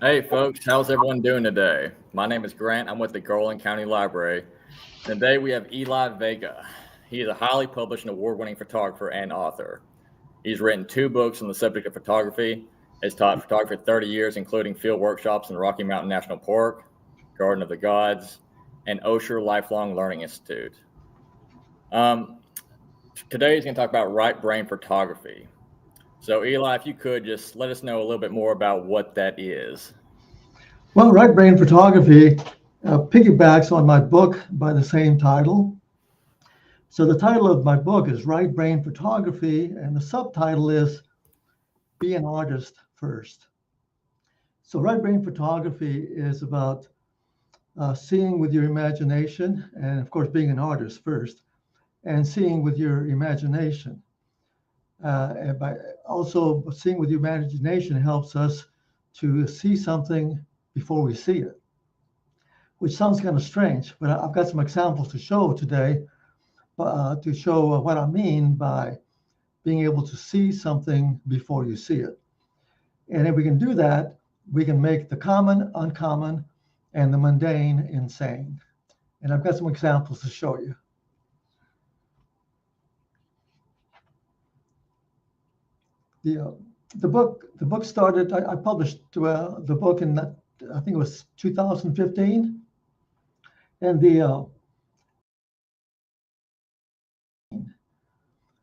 Hey folks, how's everyone doing today? My name is Grant. I'm with the Garland County Library. Today we have Eli Vega. He is a highly published and award-winning photographer and author. He's written 2 books on the subject of photography, has taught photography for 30 years, including field workshops in Rocky Mountain National Park, Garden of the Gods, and Osher Lifelong Learning Institute. Today he's going to talk about right brain photography. So Eli, if you could just let us know a little bit more about what that is. Well, right brain photography piggybacks on my book by the same title. So the title of my book is Right Brain Photography, and the subtitle is Be an Artist First. So right brain photography is about seeing with your imagination, and of course being an artist first, and seeing with your imagination. And by also seeing with your imagination helps us to see something before we see it, which sounds kind of strange, but I've got some examples to show today to show what I mean by being able to see something before you see it. And if we can do that, we can make the common uncommon and the mundane insane. And I've got some examples to show you. The book started. I published the book in, I think it was 2015, and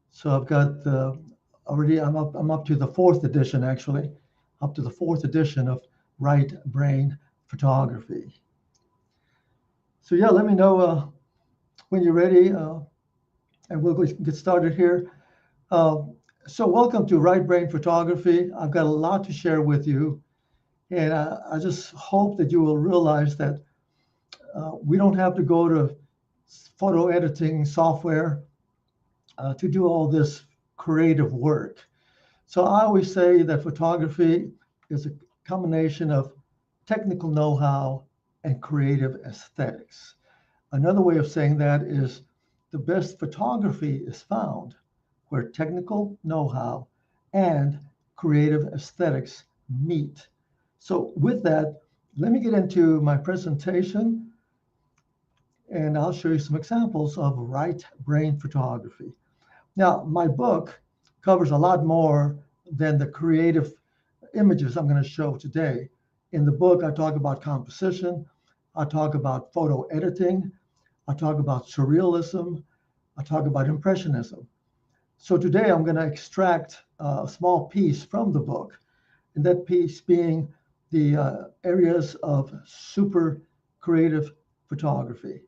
so I've got already. I'm up to the 4th edition, actually, up to the 4th edition of Right Brain Photography. So yeah, let me know when you're ready, and we'll get started here. So welcome to Right Brain Photography. I've got a lot to share with you, and I just hope that you will realize that we don't have to go to photo editing software to do all this creative work. So I always say that photography is a combination of technical know-how and creative aesthetics. Another way of saying that is the best photography is found where technical know-how and creative aesthetics meet. So with that, let me get into my presentation, and I'll show you some examples of right brain photography. Now, my book covers a lot more than the creative images I'm going to show today. In the book, I talk about composition, I talk about photo editing, I talk about surrealism, I talk about impressionism. So today I'm going to extract a small piece from the book, and that piece being the areas of super creative photography.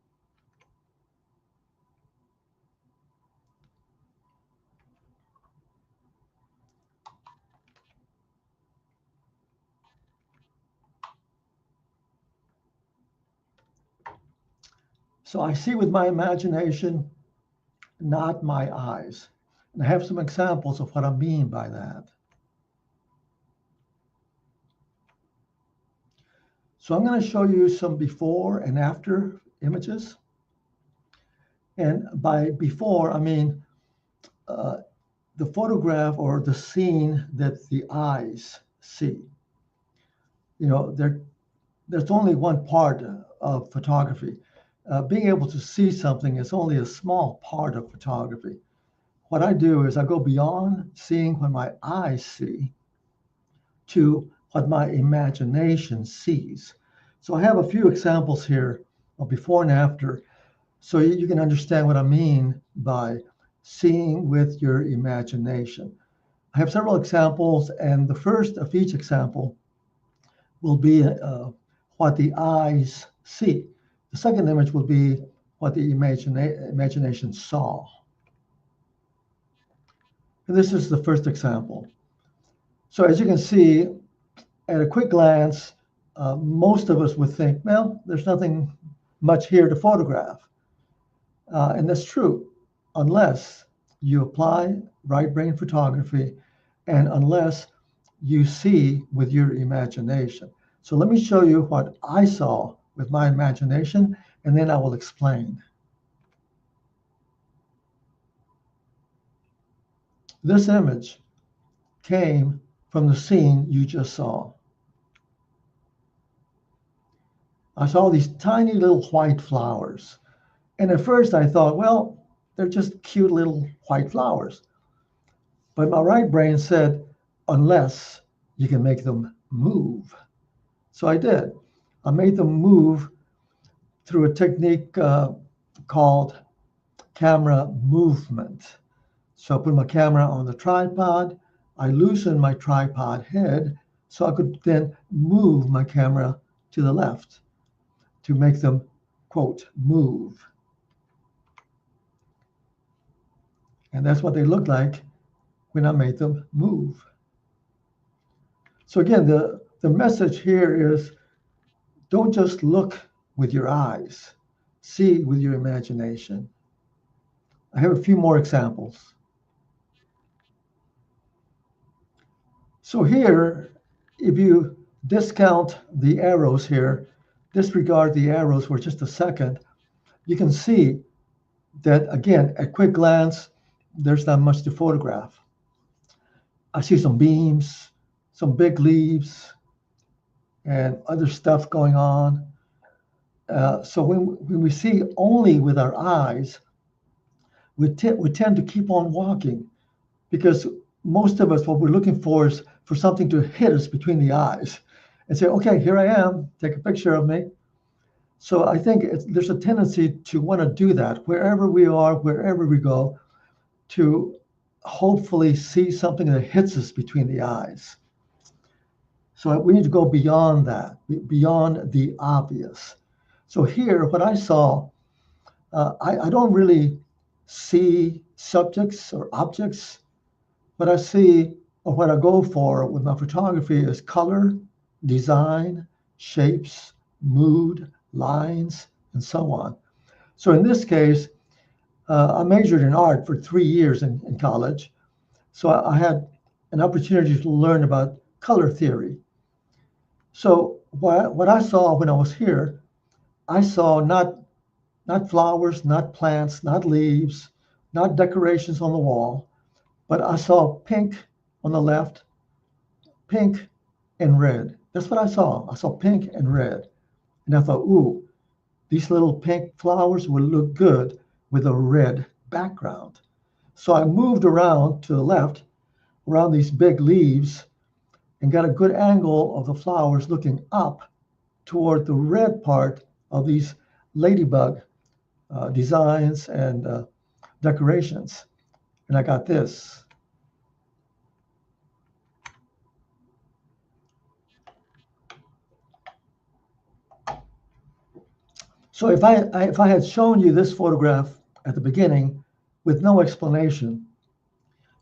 So I see with my imagination, not my eyes. And I have some examples of what I mean by that. So I'm going to show you some before and after images. And by before, I mean the photograph or the scene that the eyes see. You know, there's only one part of photography. Being able to see something is only a small part of photography. What I do is I go beyond seeing what my eyes see to what my imagination sees. So I have a few examples here of before and after, so you can understand what I mean by seeing with your imagination. I have several examples, and the first of each example will be what the eyes see. The second image will be what the imagination saw. And this is the first example. So as you can see, at a quick glance, most of us would think, well, there's nothing much here to photograph. And that's true, unless you apply right brain photography and unless you see with your imagination. So let me show you what I saw with my imagination, and then I will explain. This image came from the scene you just saw. I saw these tiny little white flowers. And at first I thought, well, they're just cute little white flowers. But my right brain said, unless you can make them move. So I did. I made them move through a technique called camera movement. So I put my camera on the tripod. I loosened my tripod head so I could then move my camera to the left to make them, quote, move. And that's what they look like when I made them move. So again, the message here is don't just look with your eyes, see with your imagination. I have a few more examples. So here, if you discount the arrows here, disregard the arrows for just a second, you can see that, again, at quick glance, there's not much to photograph. I see some beams, some big leaves, and other stuff going on. So when we see only with our eyes, we tend to keep on walking because most of us, what we're looking for is for something to hit us between the eyes and say, okay, here I am, take a picture of me. So I think there's a tendency to want to do that wherever we are, wherever we go, to hopefully see something that hits us between the eyes. So we need to go beyond that, beyond the obvious. So here, what I saw, I don't really see subjects or objects. What I see or what I go for with my photography is color, design, shapes, mood, lines, and so on. So in this case, I majored in art for 3 years in college. So I had an opportunity to learn about color theory. So what I saw when I was here, I saw not flowers, not plants, not leaves, not decorations on the wall, but I saw pink on the left, pink and red. That's what I saw. I saw pink and red. And I thought, ooh, these little pink flowers would look good with a red background. So I moved around to the left, around these big leaves, and got a good angle of the flowers looking up toward the red part of these ladybug designs and decorations. And I got this. So if I had shown you this photograph at the beginning with no explanation,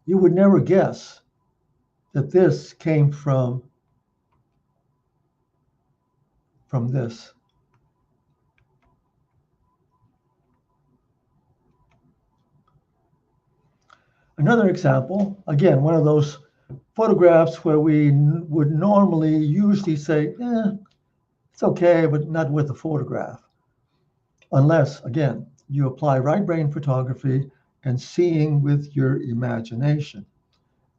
you would never guess that this came from this. Another example, again, one of those photographs where we would normally usually say, it's okay, but not with the photograph. Unless, again, you apply right brain photography and seeing with your imagination.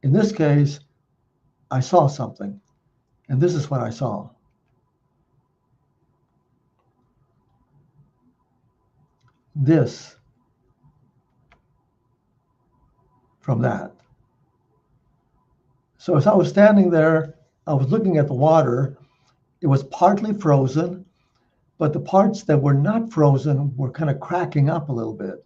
In this case, I saw something, and this is what I saw. This from that. So as I was standing there, I was looking at the water. It was partly frozen, but the parts that were not frozen were kind of cracking up a little bit.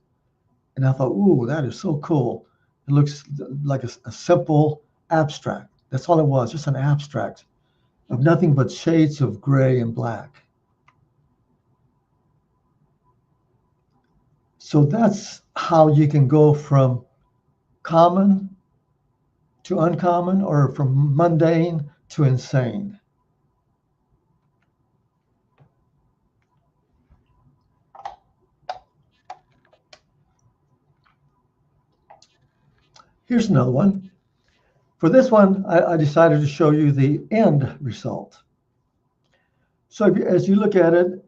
And I thought, ooh, that is so cool. It looks like a simple abstract. That's all it was, just an abstract of nothing but shades of gray and black. So that's how you can go from common to uncommon, or from mundane to insane. Here's another one. For this one, I decided to show you the end result. So as you look at it,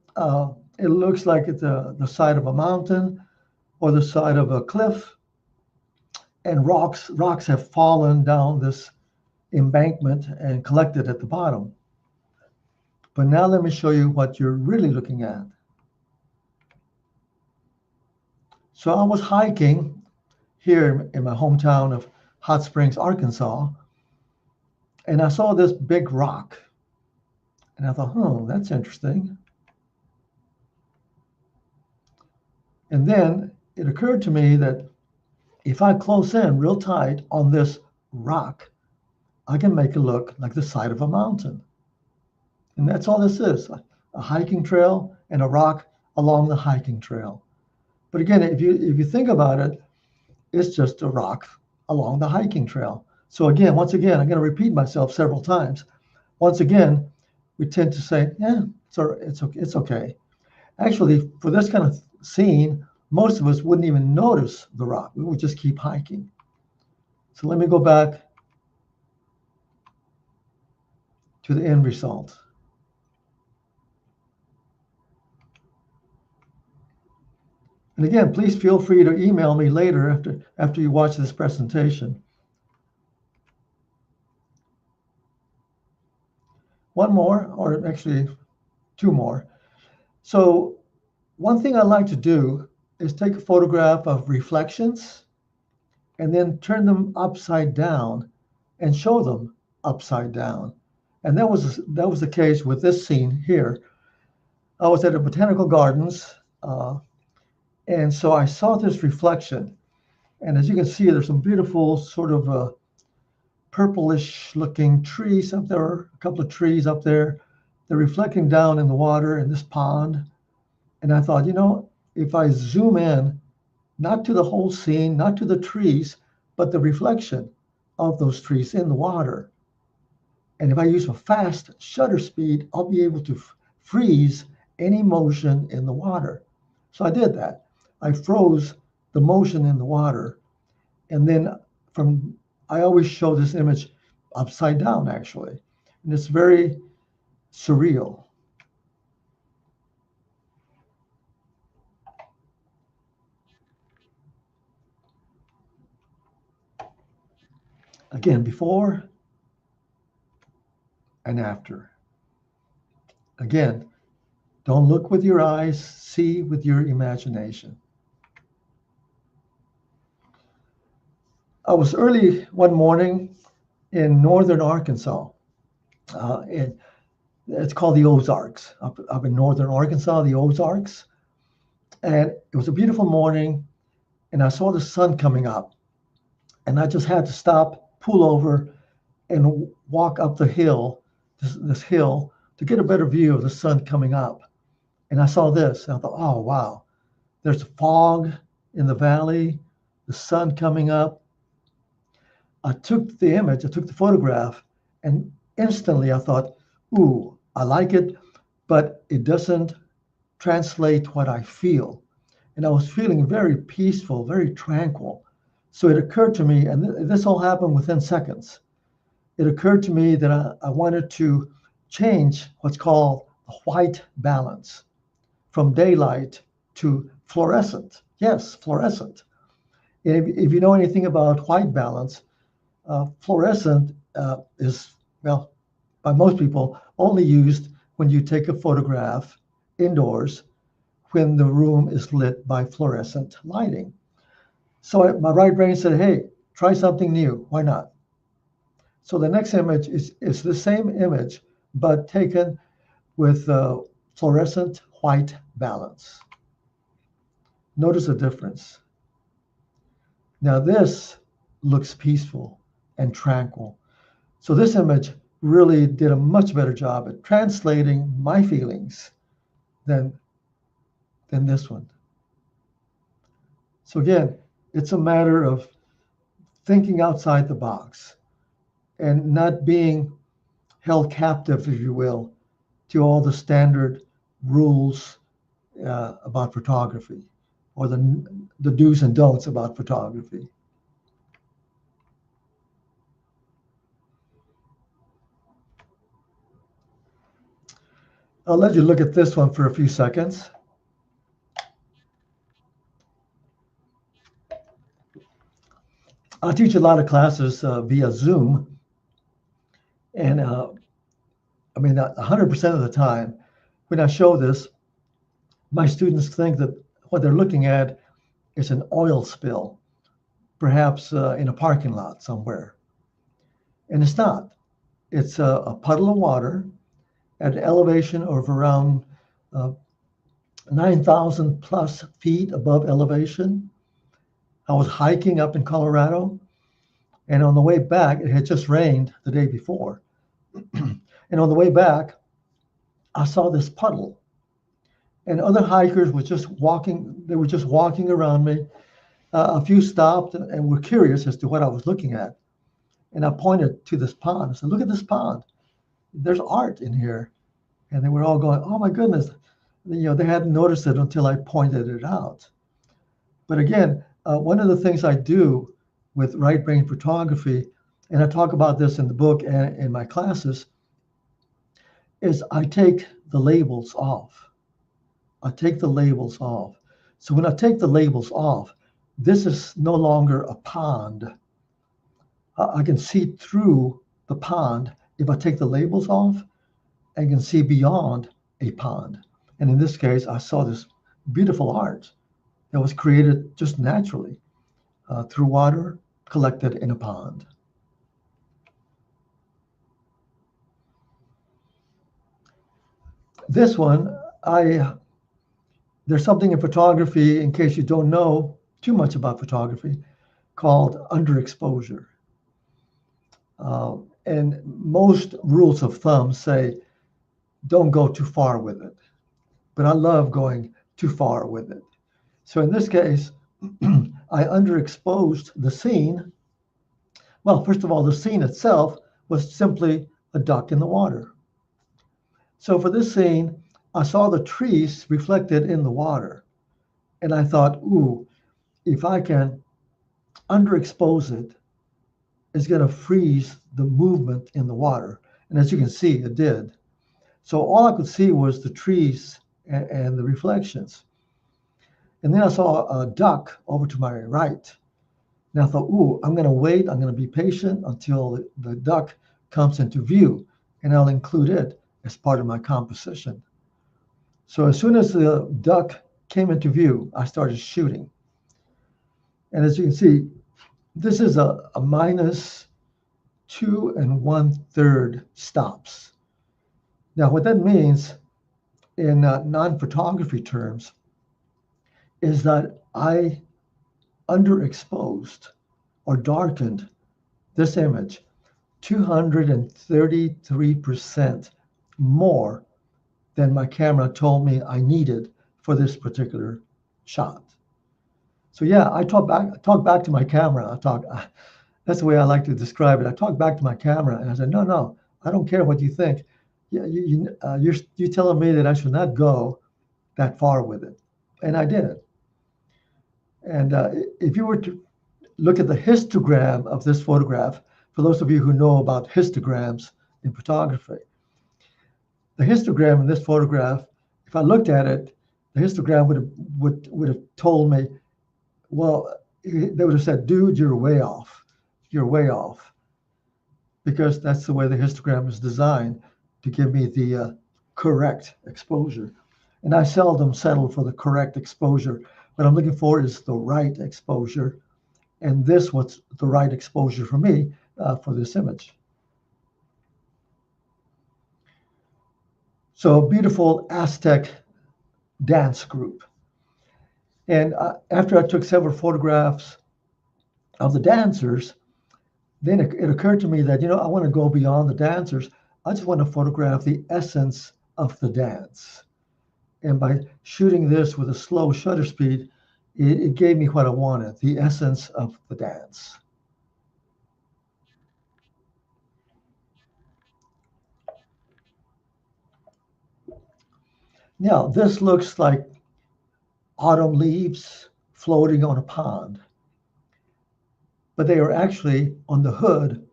it looks like it's the side of a mountain or the side of a cliff, and rocks have fallen down this embankment and collected at the bottom. But now let me show you what you're really looking at. So I was hiking here in my hometown of Hot Springs, Arkansas, and I saw this big rock. And I thought, that's interesting. And then it occurred to me that if I close in real tight on this rock, I can make it look like the side of a mountain. And that's all this is, a hiking trail and a rock along the hiking trail. But again, if you think about it, it's just a rock along the hiking trail. So again, once again, I'm going to repeat myself several times. Once again, we tend to say, yeah, it's okay. Actually, for this kind of scene, most of us wouldn't even notice the rock. We would just keep hiking. So let me go back to the end result. And again, please feel free to email me later after you watch this presentation. One more, or actually two more. So one thing I like to do is take a photograph of reflections and then turn them upside down and show them upside down. And that was the case with this scene here. I was at the Botanical Gardens, and so I saw this reflection. And as you can see, there's some beautiful sort of purplish looking trees up there, a couple of trees up there. They're reflecting down in the water in this pond. And I thought, if I zoom in, not to the whole scene, not to the trees, but the reflection of those trees in the water. And if I use a fast shutter speed, I'll be able to freeze any motion in the water. So I did that. I froze the motion in the water. And then I always show this image upside down, actually. And it's very surreal. Again, before and after. Again, don't look with your eyes, see with your imagination. I was early one morning in northern Arkansas. It's called the Ozarks, up in northern Arkansas, the Ozarks. And it was a beautiful morning, and I saw the sun coming up. And I just had to stop, pull over, and walk up the hill, this hill, to get a better view of the sun coming up. And I saw this, and I thought, oh, wow. There's fog in the valley, the sun coming up. I took the photograph, and instantly I thought, ooh, I like it, but it doesn't translate what I feel. And I was feeling very peaceful, very tranquil. So it occurred to me, and this all happened within seconds. It occurred to me that I wanted to change what's called a white balance from daylight to fluorescent. Yes, fluorescent. If you know anything about white balance, fluorescent is, well, by most people, only used when you take a photograph indoors when the room is lit by fluorescent lighting. So my right brain said, hey, try something new. Why not? So the next image is the same image, but taken with fluorescent white balance. Notice the difference. Now this looks peaceful and tranquil. So this image really did a much better job at translating my feelings than this one. So again, it's a matter of thinking outside the box and not being held captive, if you will, to all the standard rules about photography or the do's and don'ts about photography. I'll let you look at this one for a few seconds. I teach a lot of classes via Zoom. And mean, 100% of the time, when I show this, my students think that what they're looking at is an oil spill, perhaps in a parking lot somewhere. And it's not. It's a puddle of water at an elevation of around 9,000 plus feet above elevation. I was hiking up in Colorado, and on the way back, it had just rained the day before. And on the way back, I saw this puddle, and other hikers were just walking. They were just walking around me. A few stopped and were curious as to what I was looking at. And I pointed to this pond. I said, "Look at this pond. There's art in here." And they were all going, "Oh my goodness." They hadn't noticed it until I pointed it out. But again, one of the things I do with right brain photography, and I talk about this in the book and in my classes, is I take the labels off. I take the labels off. So when I take the labels off, this is no longer a pond. I can see through the pond if I take the labels off. I can see beyond a pond. And in this case, I saw this beautiful art that was created just naturally through water collected in a pond. This one, there's something in photography, in case you don't know too much about photography, called underexposure. And most rules of thumb say, don't go too far with it. But I love going too far with it. So in this case, I underexposed the scene. Well, first of all, the scene itself was simply a duck in the water. So for this scene, I saw the trees reflected in the water. And I thought, ooh, if I can underexpose it, it's going to freeze the movement in the water. And as you can see, it did. So all I could see was the trees and the reflections. And then I saw a duck over to my right. And I thought, ooh, I'm going to wait. I'm going to be patient until the duck comes into view, and I'll include it as part of my composition. So as soon as the duck came into view, I started shooting. And as you can see, this is a minus 2 1/3 stops. Now, what that means in non-photography terms is that I underexposed or darkened this image 233% more than my camera told me I needed for this particular shot. So yeah, I talk back to my camera. That's the way I like to describe it. I talk back to my camera and I said, no, I don't care what you think. Yeah, you're telling me that I should not go that far with it, and I did. And if you were to look at the histogram of this photograph, for those of you who know about histograms in photography, the histogram in this photograph, if I looked at it, the histogram would have told me, well, they would have said, dude, you're way off. You're way off. Because that's the way the histogram is designed, to give me the correct exposure. And I seldom settle for the correct exposure. What I'm looking for is the right exposure. And this was the right exposure for me for this image. So a beautiful Aztec dance group. And after I took several photographs of the dancers, then it occurred to me that, I want to go beyond the dancers. I just want to photograph the essence of the dance. And by shooting this with a slow shutter speed, it gave me what I wanted, the essence of the dance. Now, this looks like autumn leaves floating on a pond, but they are actually on the hood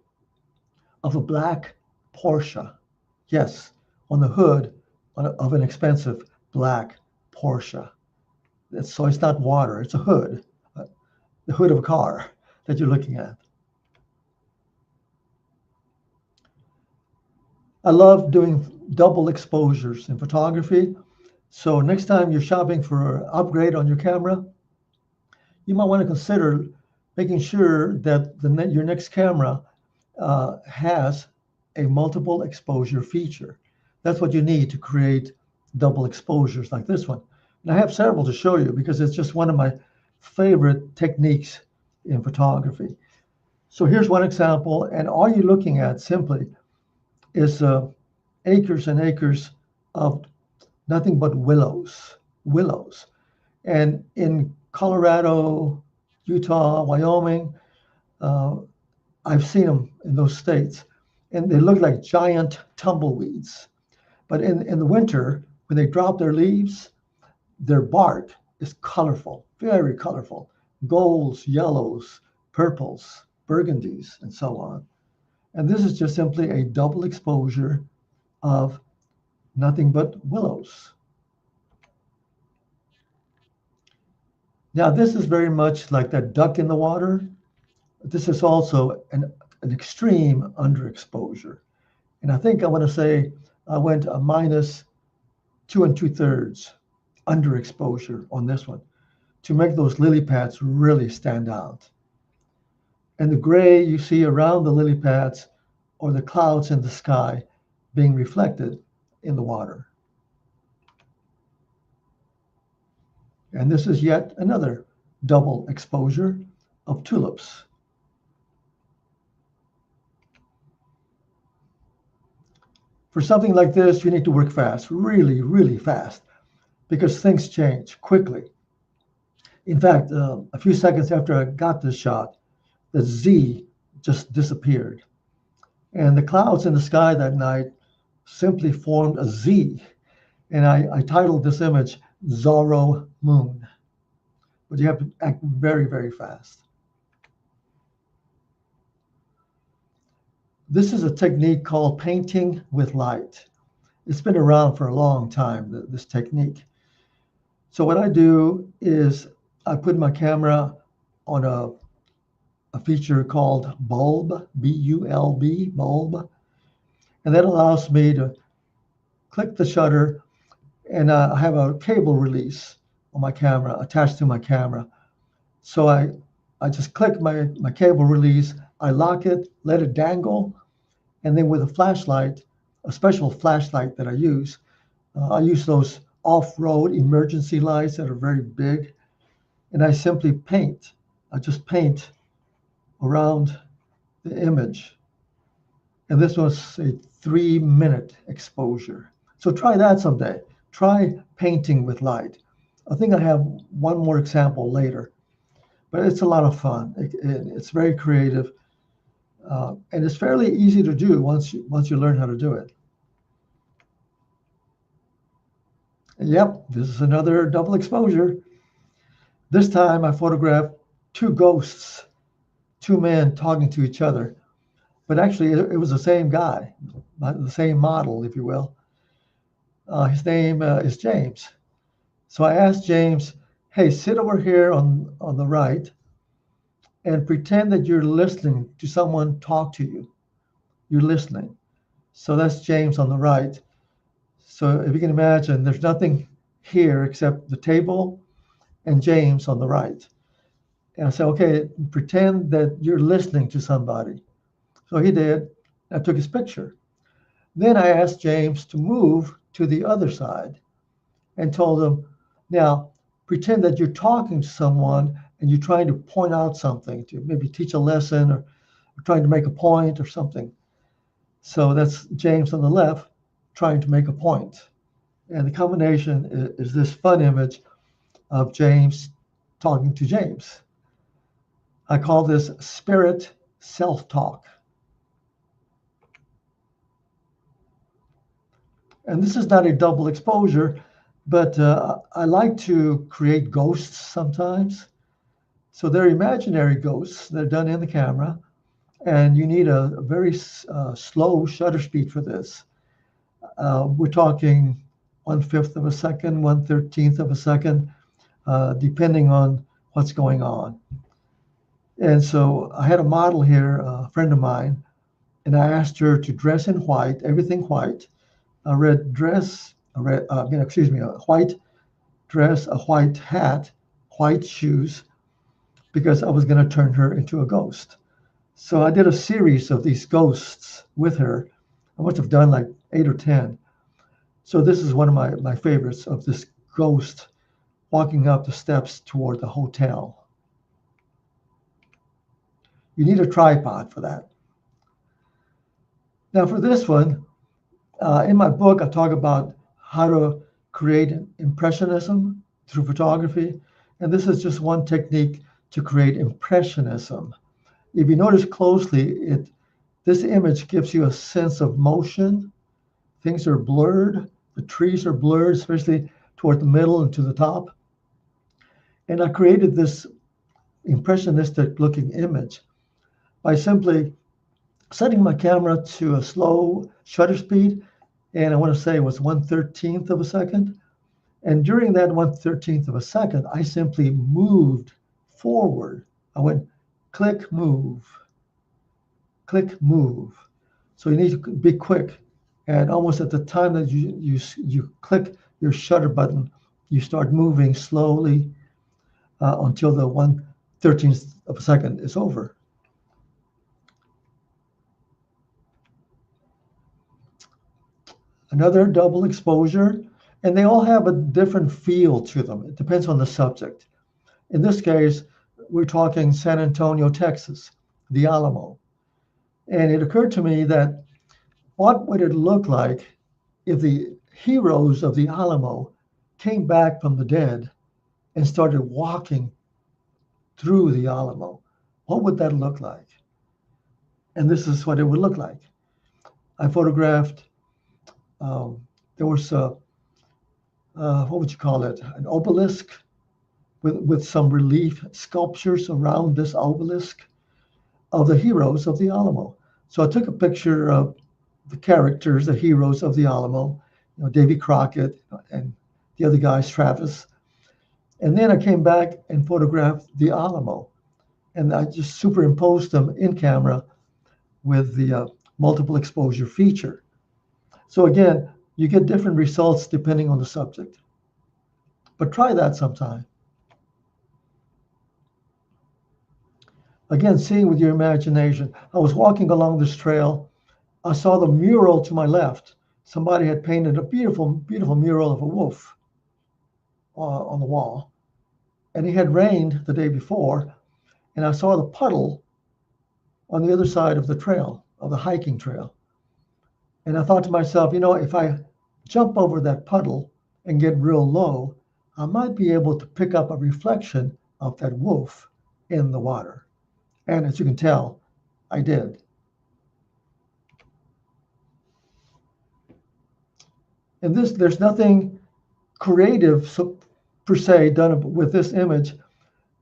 of a black Porsche. Yes, on the hood of an expensive black Porsche. So it's not water, it's a hood, the hood of a car that you're looking at. I love doing double exposures in photography. So next time you're shopping for an upgrade on your camera, you might want to consider making sure that your next camera has a multiple exposure feature. That's what you need to create double exposures like this one. And I have several to show you because it's just one of my favorite techniques in photography. So here's one example, and all you're looking at simply is acres and acres of nothing but willows. And in Colorado, Utah, Wyoming, I've seen them in those states, and they look like giant tumbleweeds. But in the winter, when they drop their leaves, their bark is colorful, very colorful, golds, yellows, purples, burgundies, and so on. And this is just simply a double exposure of nothing but willows. Now, this is very much like that duck in the water. This is also an extreme underexposure. And I think I want to say I went a minus 2 2/3 underexposure on this one to make those lily pads really stand out. And the gray you see around the lily pads or the clouds in the sky being reflected in the water. And this is yet another double exposure of tulips. For something like this, you need to work fast, really, really fast, because things change quickly. In fact, a few seconds after I got this shot, the Z just disappeared. And the clouds in the sky that night simply formed a Z. And I titled this image Zorro Moon. But you have to act very, very fast. This is a technique called painting with light. It's been around for a long time, this technique. So what I do is I put my camera on a feature called bulb, B-U-L-B, bulb. And that allows me to click the shutter, and I have a cable release on my camera, attached to my camera. So I just click my cable release, I lock it, let it dangle, and then with a flashlight, a special flashlight that I use those off-road emergency lights that are very big, and I simply paint. I just paint around the image. And this was a 3-minute exposure. So try that someday. Try painting with light. I think I have one more example later, but it's a lot of fun. It's very creative, and it's fairly easy to do once you learn how to do it. And yep, this is another double exposure. This time I photographed 2 ghosts, 2 men talking to each other, but actually it was the same guy, the same model, if you will. His name is James. So I asked James, hey, sit over here on the right and pretend that you're listening to someone talk to you. You're listening. So that's James on the right. So if you can imagine, there's nothing here except the table and James on the right. And I said, okay, pretend that you're listening to somebody. So he did. I took his picture. Then I asked James to move to the other side and told him, now pretend that you're talking to someone and you're trying to point out something, to maybe teach a lesson or trying to make a point or something. So that's James on the left trying to make a point. And the combination is this fun image of James talking to James. I call this spirit self-talk. And this is not a double exposure, but I like to create ghosts sometimes. So they're imaginary ghosts. They're done in the camera. And you need a very slow shutter speed for this. We're talking 1/5 of a second, 1/13 of a second, depending on what's going on. And so I had a model here, a friend of mine, and I asked her to dress in white, everything white, a red dress, a white dress, a white hat, white shoes, because I was going to turn her into a ghost. So I did a series of these ghosts with her. I must have done like 8 or 10. So this is one of my favorites, of this ghost walking up the steps toward the hotel. You need a tripod for that. Now for this one, in my book, I talk about how to create impressionism through photography. And this is just one technique to create impressionism. If you notice closely, this image gives you a sense of motion. Things are blurred. The trees are blurred, especially toward the middle and to the top. And I created this impressionistic looking image by simply setting my camera to a slow shutter speed, and I want to say it was 1/13 of a second. And during that 1/13 of a second, I simply moved forward. I went click, move, click, move. So you need to be quick. And almost at the time that you click your shutter button, you start moving slowly until the 1/13 of a second is over. Another double exposure, and they all have a different feel to them. It depends on the subject. In this case, we're talking San Antonio, Texas, the Alamo. And it occurred to me that what would it look like if the heroes of the Alamo came back from the dead and started walking through the Alamo? What would that look like? And this is what it would look like. I photographed, there was what would you call it? An obelisk with some relief sculptures around this obelisk of the heroes of the Alamo. So I took a picture of the characters, the heroes of the Alamo, Davy Crockett and the other guys, Travis. And then I came back and photographed the Alamo. And I just superimposed them in camera with the multiple exposure feature. So again, you get different results depending on the subject. But try that sometime. Again, seeing with your imagination. I was walking along this trail. I saw the mural to my left. Somebody had painted a beautiful, beautiful mural of a wolf on the wall. And it had rained the day before. And I saw the puddle on the other side of the trail, of the hiking trail. And I thought to myself, if I jump over that puddle and get real low, I might be able to pick up a reflection of that wolf in the water. And as you can tell, I did. And there's nothing creative per se done with this image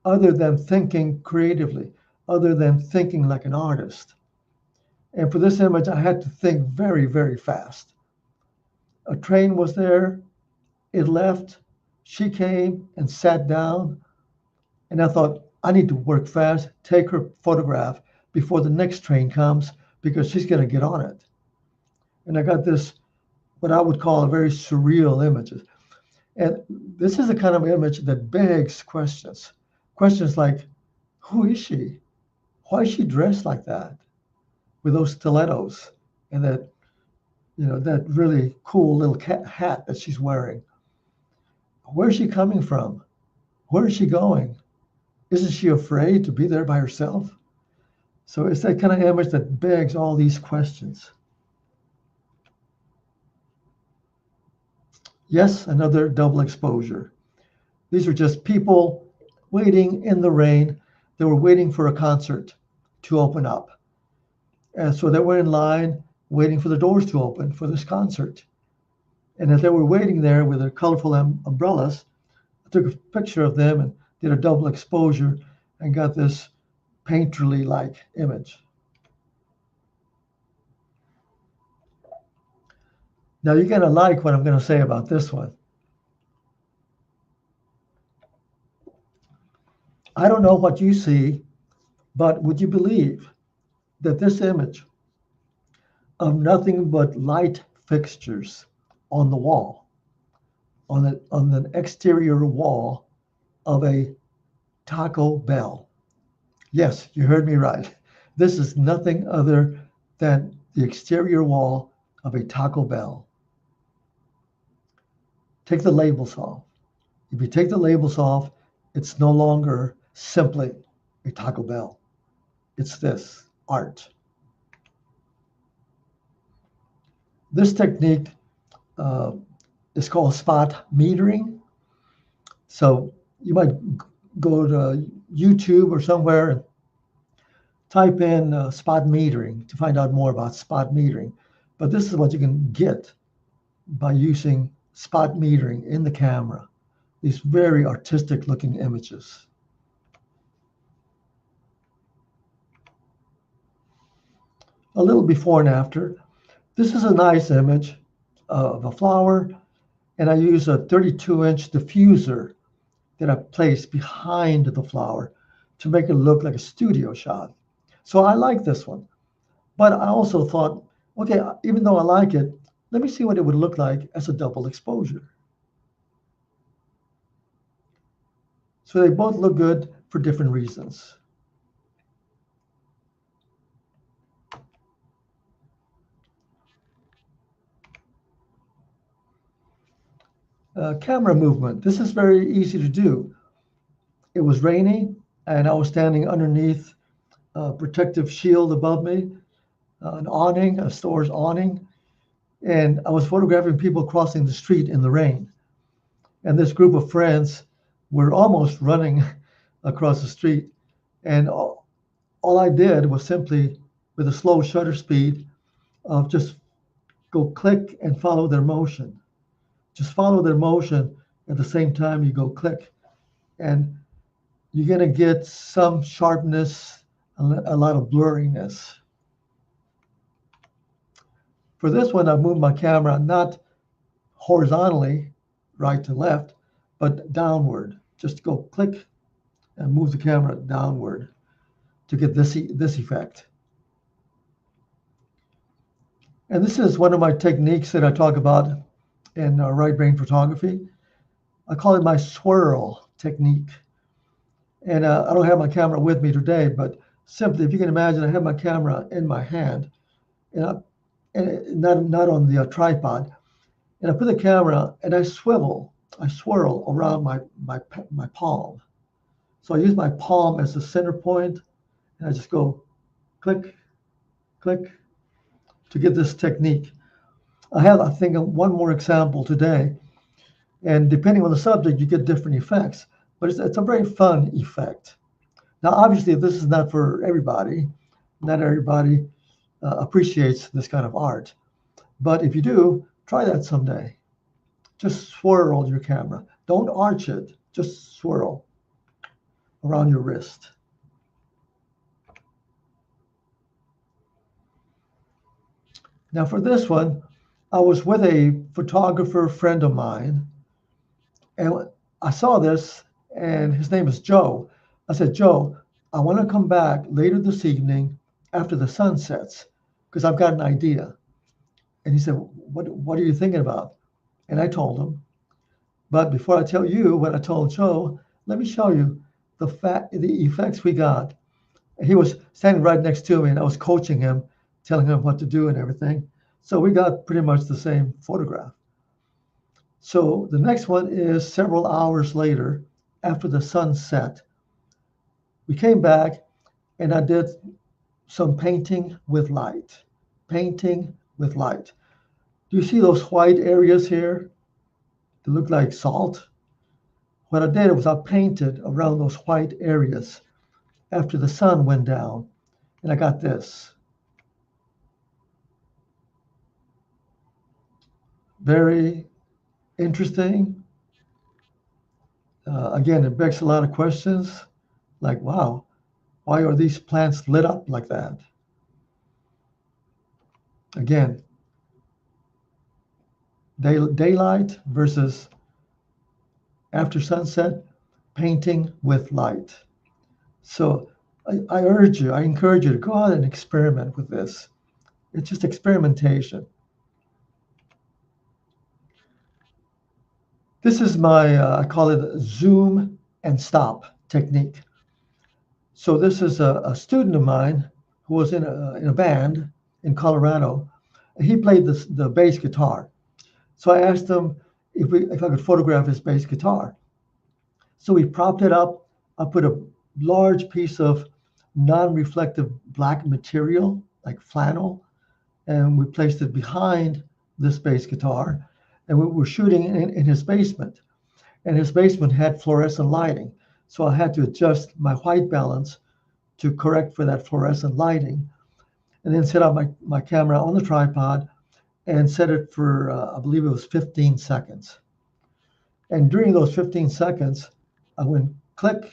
other than thinking creatively, other than thinking like an artist. And for this image, I had to think very, very fast. A train was there, it left, she came and sat down, and I thought, I need to work fast, take her photograph before the next train comes because she's going to get on it. And I got this, what I would call a very surreal image. And this is the kind of image that begs questions. Questions like, who is she? Why is she dressed like that? With those stilettos and that, that really cool little hat that she's wearing. Where's she coming from? Where is she going? Isn't she afraid to be there by herself? So it's that kind of image that begs all these questions. Yes, another double exposure. These are just people waiting in the rain. They were waiting for a concert to open up. And so they were in line waiting for the doors to open for this concert. And as they were waiting there with their colorful umbrellas, I took a picture of them and did a double exposure and got this painterly-like image. Now you're going to like what I'm going to say about this one. I don't know what you see, but would you believe that this image of nothing but light fixtures on the wall, on the exterior wall of a Taco Bell. Yes, you heard me right. This is nothing other than the exterior wall of a Taco Bell. Take the labels off. If you take the labels off, it's no longer simply a Taco Bell. It's this art. This technique uh, is called spot metering. So you might go to YouTube or somewhere and type in spot metering to find out more about spot metering. But this is what you can get by using spot metering in the camera. These very artistic looking images. A little before and after. This is a nice image of a flower, and I use a 32-inch diffuser that I place behind the flower to make it look like a studio shot. So I like this one. But I also thought, okay, even though I like it, let me see what it would look like as a double exposure. So they both look good for different reasons. Camera movement. This is very easy to do. It was rainy, and I was standing underneath a protective shield above me, an awning, a store's awning, and I was photographing people crossing the street in the rain. And this group of friends were almost running across the street, and all I did was simply, with a slow shutter speed, of just go click and follow their motion. Just follow their motion at the same time you go click. And you're going to get some sharpness, a lot of blurriness. For this one, I moved my camera not horizontally, right to left, but downward. Just go click and move the camera downward to get this effect. And this is one of my techniques that I talk about in right brain photography. I call it my swirl technique. And I don't have my camera with me today, but simply, if you can imagine, I have my camera in my hand, and not on the tripod, and I put the camera and I swirl around my palm. So I use my palm as the center point, and I just go click, click to get this technique. I have, I think, one more example today, and depending on the subject, you get different effects. But it's a very fun effect. Now, obviously, this is not for everybody. Not everybody appreciates this kind of art. But if you do, try that someday. Just swirl your camera. Don't arch it. Just swirl around your wrist. Now, for this one, I was with a photographer friend of mine, and I saw this, and his name is Joe. I said, Joe, I want to come back later this evening after the sun sets because I've got an idea. And he said, what are you thinking about? And I told him. But before I tell you what I told Joe, let me show you the effects we got. He was standing right next to me, and I was coaching him, telling him what to do and everything. So we got pretty much the same photograph. So the next one is several hours later, after the sun set. We came back, and I did some painting with light. Painting with light. Do you see those white areas here? They look like salt. What I did was I painted around those white areas after the sun went down, and I got this. Very interesting. Again, it begs a lot of questions like, wow, why are these plants lit up like that? Again, daylight versus after sunset, painting with light. So I encourage you to go out and experiment with this. It's just experimentation. This is my, I call it zoom and stop technique. So this is a student of mine who was in a band in Colorado. He played the bass guitar. So I asked him if I could photograph his bass guitar. So we propped it up. I put a large piece of non-reflective black material, like flannel, and we placed it behind this bass guitar. And we were shooting in his basement. And his basement had fluorescent lighting. So I had to adjust my white balance to correct for that fluorescent lighting, and then set up my camera on the tripod and set it for, I believe it was 15 seconds. And during those 15 seconds, I went click,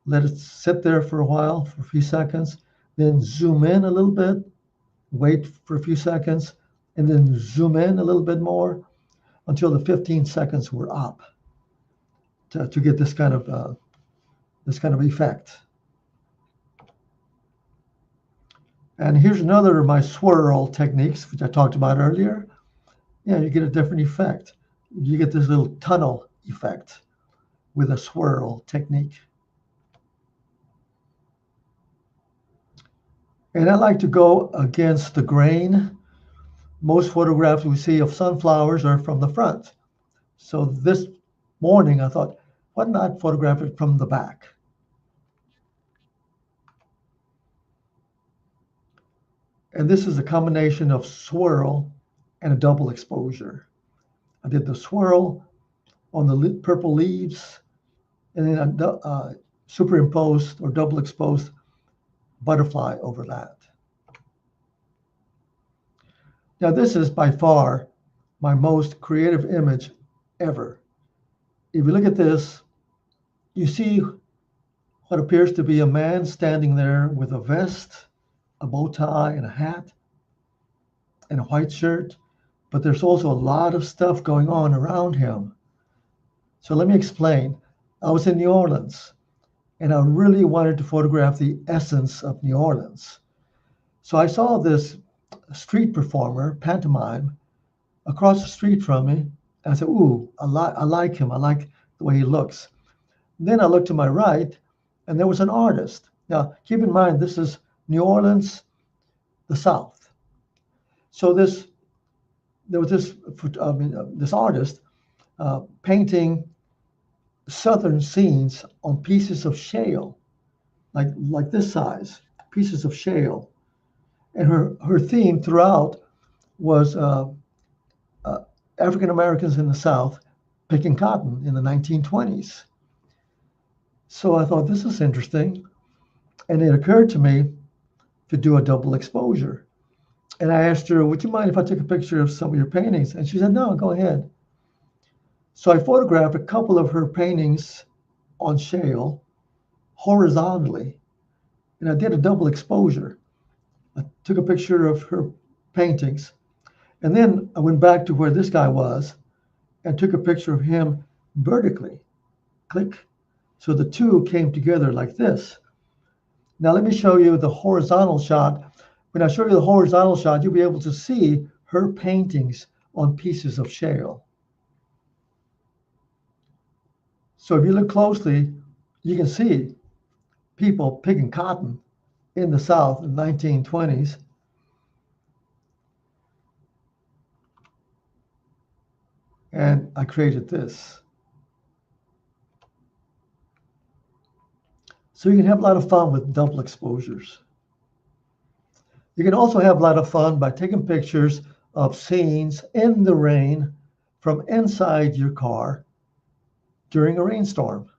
let it sit there for a while, for a few seconds, then zoom in a little bit, wait for a few seconds, and then zoom in a little bit more until the 15 seconds were up to get this kind of effect. And here's another of my swirl techniques, which I talked about earlier. Yeah, you get a different effect. You get this little tunnel effect with a swirl technique. And I like to go against the grain. Most photographs we see of sunflowers are from the front. So this morning I thought, why not photograph it from the back? And this is a combination of swirl and a double exposure. I did the swirl on the purple leaves, and then I superimposed or double exposed butterfly over that. Now this is by far my most creative image ever. If you look at this, you see what appears to be a man standing there with a vest, a bow tie, and a hat, and a white shirt, but there's also a lot of stuff going on around him. So let me explain. I was in New Orleans, and I really wanted to photograph the essence of New Orleans. So I saw this street performer, pantomime, across the street from me, and I said, ooh, I like him. I like the way he looks. Then I looked to my right, and there was an artist. Now, keep in mind, this is New Orleans, the South. So there was this artist painting southern scenes on pieces of shale, like this size, pieces of shale. And her theme throughout was African Americans in the South picking cotton in the 1920s. So I thought, this is interesting. And it occurred to me to do a double exposure. And I asked her, would you mind if I took a picture of some of your paintings? And she said, no, go ahead. So I photographed a couple of her paintings on shale horizontally. And I did a double exposure. I took a picture of her paintings. And then I went back to where this guy was and took a picture of him vertically. Click. So the two came together like this. Now let me show you the horizontal shot. When I show you the horizontal shot, you'll be able to see her paintings on pieces of shale. So if you look closely, you can see people picking cotton in the South in the 1920s. And I created this. So you can have a lot of fun with double exposures. You can also have a lot of fun by taking pictures of scenes in the rain from inside your car during a rainstorm.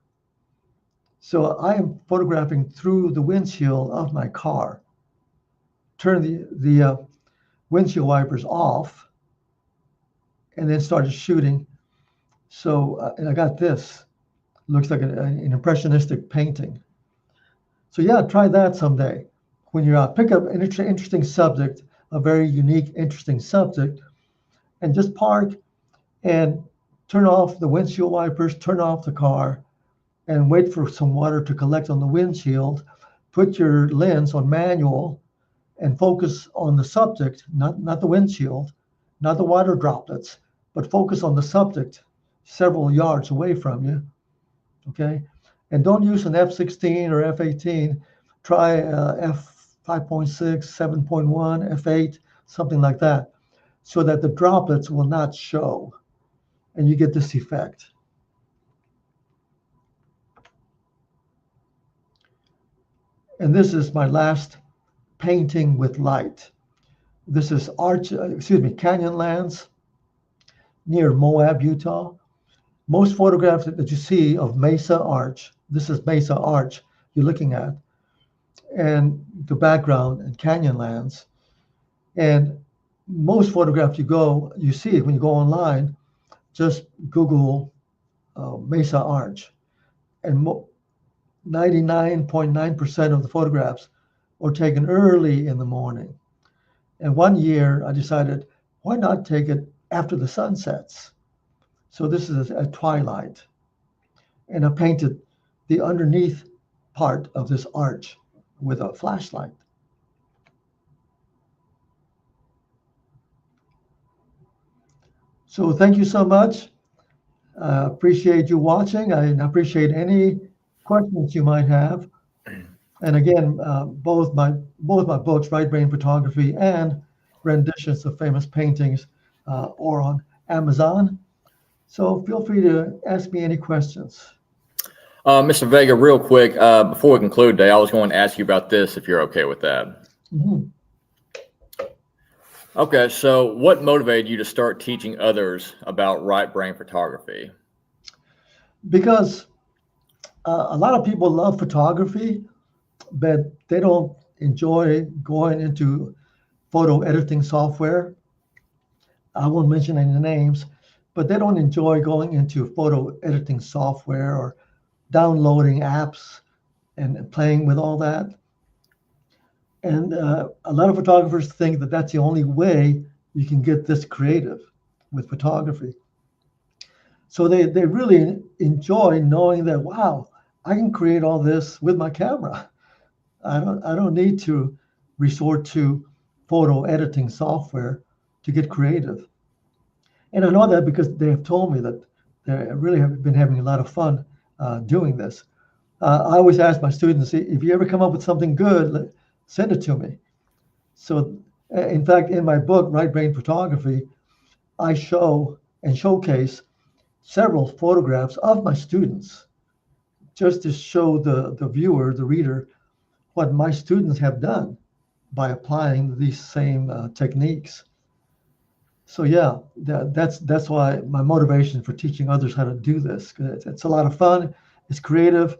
So I am photographing through the windshield of my car. Turn the windshield wipers off, and then started shooting. So, and I got this. Looks like an impressionistic painting. So yeah, try that someday. When you're out, pick up an interesting subject, a very unique, interesting subject, and just park and turn off the windshield wipers, turn off the car, and wait for some water to collect on the windshield. Put your lens on manual and focus on the subject, not the windshield, not the water droplets, but focus on the subject several yards away from you. Okay, and don't use an F16 or F18. Try F5.6, 7.1, F8, something like that, so that the droplets will not show, and you get this effect. And this is my last painting with light. This is Canyonlands near Moab, Utah. Most photographs that you see of Mesa Arch, this is Mesa Arch you're looking at, and the background and Canyonlands. And most photographs you see when you go online, just Google Mesa Arch, and 99.9% of the photographs were taken early in the morning. And one year I decided, why not take it after the sun sets? So this is at twilight. And I painted the underneath part of this arch with a flashlight. So thank you so much. I appreciate you watching. I appreciate any questions you might have. And again, both my books, Right Brain Photography and renditions of famous paintings, are on Amazon. So feel free to ask me any questions. Mr. Vega, real quick, before we conclude today, I was going to ask you about this, if you're okay with that. Mm-hmm. Okay, so what motivated you to start teaching others about right brain photography? Because a lot of people love photography, but they don't enjoy going into photo editing software. I won't mention any names, but they don't enjoy going into photo editing software or downloading apps and playing with all that. And a lot of photographers think that that's the only way you can get this creative with photography. So they really enjoy knowing that, wow, I can create all this with my camera. I don't need to resort to photo editing software to get creative. And I know that because they have told me that they really have been having a lot of fun doing this. I always ask my students, if you ever come up with something good, send it to me. So in fact, in my book, Right Brain Photography, I show and showcase several photographs of my students just to show the viewer, the reader, what my students have done by applying these same techniques. So yeah, that's why my motivation for teaching others how to do this. It's a lot of fun, it's creative,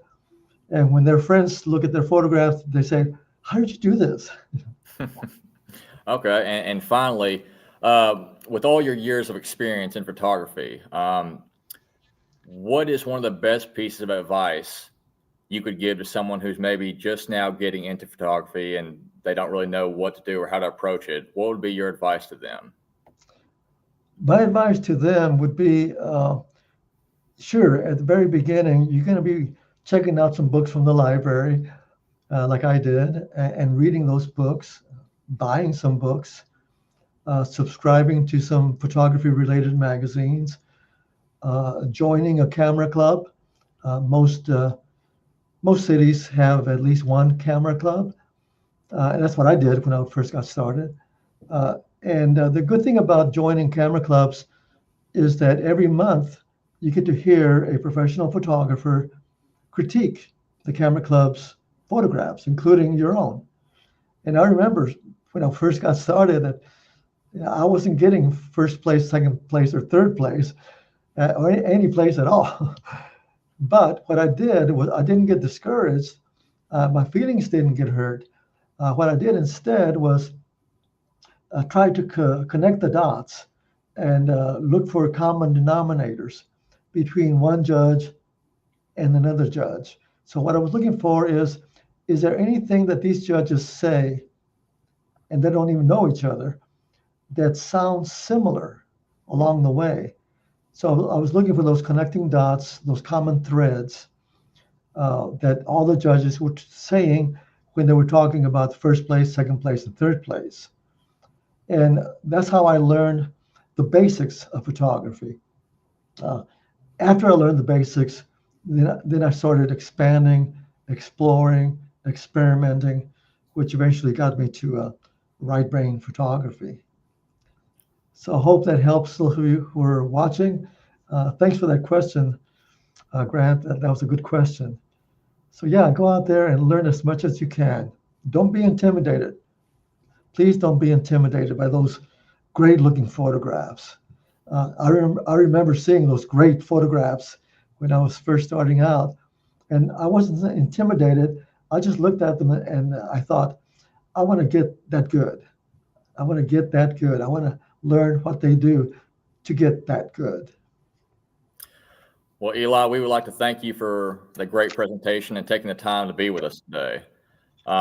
and when their friends look at their photographs, they say, "How did you do this?" Okay, and finally, with all your years of experience in photography, what is one of the best pieces of advice you could give to someone who's maybe just now getting into photography and they don't really know what to do or how to approach it? What would be your advice to them? My advice to them would be, sure, at the very beginning, you're going to be checking out some books from the library, like I did, and reading those books, buying some books, subscribing to some photography-related magazines, joining a camera club. Most cities have at least one camera club, and that's what I did when I first got started. And the good thing about joining camera clubs is that every month you get to hear a professional photographer critique the camera club's photographs, including your own. And I remember when I first got started that I wasn't getting first place, second place, or third place, or any place at all. But what I did was I didn't get discouraged. My feelings didn't get hurt. What I did instead was try to connect the dots and look for common denominators between one judge and another judge. So what I was looking for is there anything that these judges say, and they don't even know each other, that sounds similar along the way? So I was looking for those connecting dots, those common threads that all the judges were saying when they were talking about first place, second place, and third place. And that's how I learned the basics of photography. after I learned the basics, then I started expanding, exploring, experimenting, which eventually got me to right brain photography. So I hope that helps those of you who are watching. Thanks for that question, Grant. That was a good question. So yeah, go out there and learn as much as you can. Don't be intimidated. Please don't be intimidated by those great looking photographs. I remember seeing those great photographs when I was first starting out, and I wasn't intimidated. I just looked at them and I thought, I want to get that good. I want to get that good. I want to learn what they do to get that good. Well, Eli, we would like to thank you for the great presentation and taking the time to be with us today.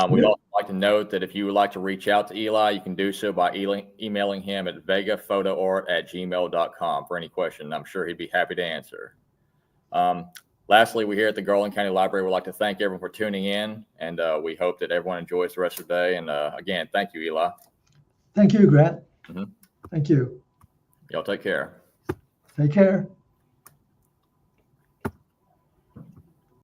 We'd also like to note that if you would like to reach out to Eli, you can do so by emailing him at vegaphotoart@gmail.com for any question. I'm sure he'd be happy to answer. Lastly, we here at the Garland County Library would like to thank everyone for tuning in, and we hope that everyone enjoys the rest of the day. And again, thank you, Eli. Thank you, Grant. Thank you. Y'all take care. Take care.